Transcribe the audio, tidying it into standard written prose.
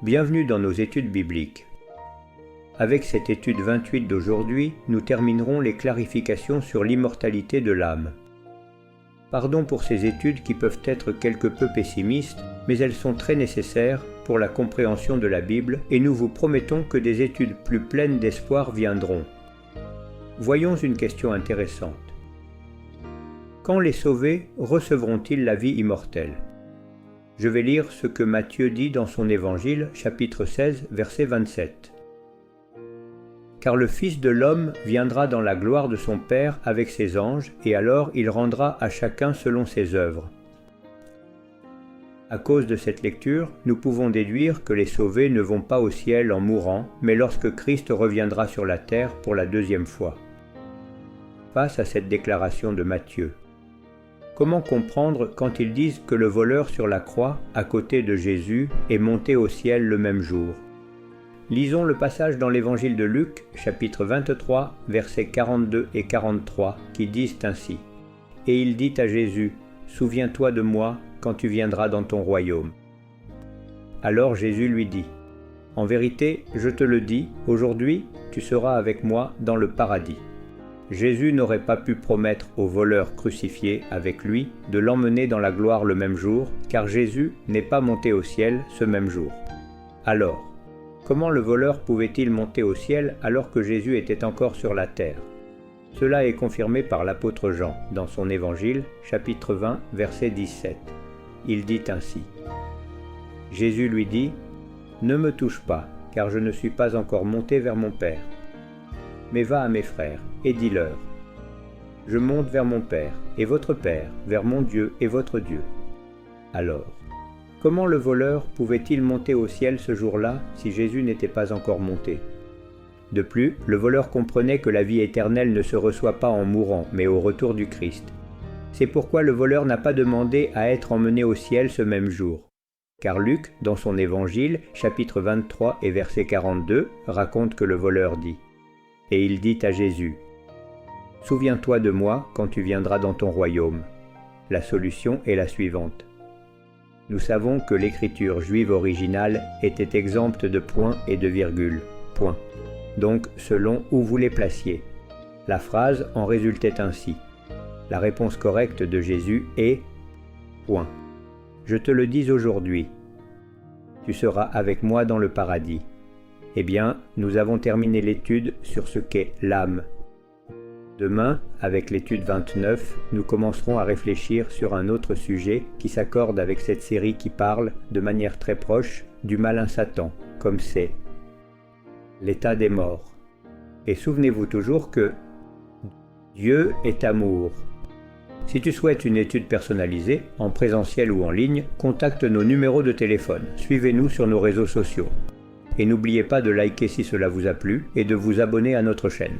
Bienvenue dans nos études bibliques. Avec cette étude 28 d'aujourd'hui, nous terminerons les clarifications sur l'immortalité de l'âme. Pardon pour ces études qui peuvent être quelque peu pessimistes, mais elles sont très nécessaires pour la compréhension de la Bible et nous vous promettons que des études plus pleines d'espoir viendront. Voyons une question intéressante. Quand les sauvés recevront-ils la vie immortelle ? Je vais lire ce que Matthieu dit dans son Évangile, chapitre 16, verset 27. « Car le Fils de l'homme viendra dans la gloire de son Père avec ses anges, et alors il rendra à chacun selon ses œuvres. » À cause de cette lecture, nous pouvons déduire que les sauvés ne vont pas au ciel en mourant, mais lorsque Christ reviendra sur la terre pour la deuxième fois. Face à cette déclaration de Matthieu, comment comprendre quand ils disent que le voleur sur la croix, à côté de Jésus, est monté au ciel le même jour? Lisons le passage dans l'Évangile de Luc, chapitre 23, versets 42 et 43, qui disent ainsi. « Et il dit à Jésus, « Souviens-toi de moi quand tu viendras dans ton royaume. » Alors Jésus lui dit, « En vérité, je te le dis, aujourd'hui, tu seras avec moi dans le paradis. » Jésus n'aurait pas pu promettre au voleur crucifié avec lui de l'emmener dans la gloire le même jour, car Jésus n'est pas monté au ciel ce même jour. Alors, comment le voleur pouvait-il monter au ciel alors que Jésus était encore sur la terre? Cela est confirmé par l'apôtre Jean dans son Évangile, chapitre 20, verset 17. Il dit ainsi. Jésus lui dit, « Ne me touche pas, car je ne suis pas encore monté vers mon Père. Mais va à mes frères, et dis-leur, je monte vers mon Père, et votre Père, vers mon Dieu et votre Dieu. » Alors, comment le voleur pouvait-il monter au ciel ce jour-là si Jésus n'était pas encore monté? De plus, le voleur comprenait que la vie éternelle ne se reçoit pas en mourant, mais au retour du Christ. C'est pourquoi le voleur n'a pas demandé à être emmené au ciel ce même jour. Car Luc, dans son Évangile, chapitre 23 et verset 42, raconte que le voleur dit. Et il dit à Jésus, « Souviens-toi de moi quand tu viendras dans ton royaume. » La solution est la suivante. Nous savons que l'écriture juive originale était exempte de points et de virgules. Point. Donc, selon où vous les placiez. La phrase en résultait ainsi. La réponse correcte de Jésus est « Point. Je te le dis aujourd'hui. Tu seras avec moi dans le paradis. » Eh bien, nous avons terminé l'étude sur ce qu'est l'âme. Demain, avec l'étude 29, nous commencerons à réfléchir sur un autre sujet qui s'accorde avec cette série qui parle, de manière très proche, du malin Satan, comme c'est l'état des morts. Et souvenez-vous toujours que Dieu est amour. Si tu souhaites une étude personnalisée, en présentiel ou en ligne, contacte nos numéros de téléphone. Suivez-nous sur nos réseaux sociaux. Et n'oubliez pas de liker si cela vous a plu et de vous abonner à notre chaîne.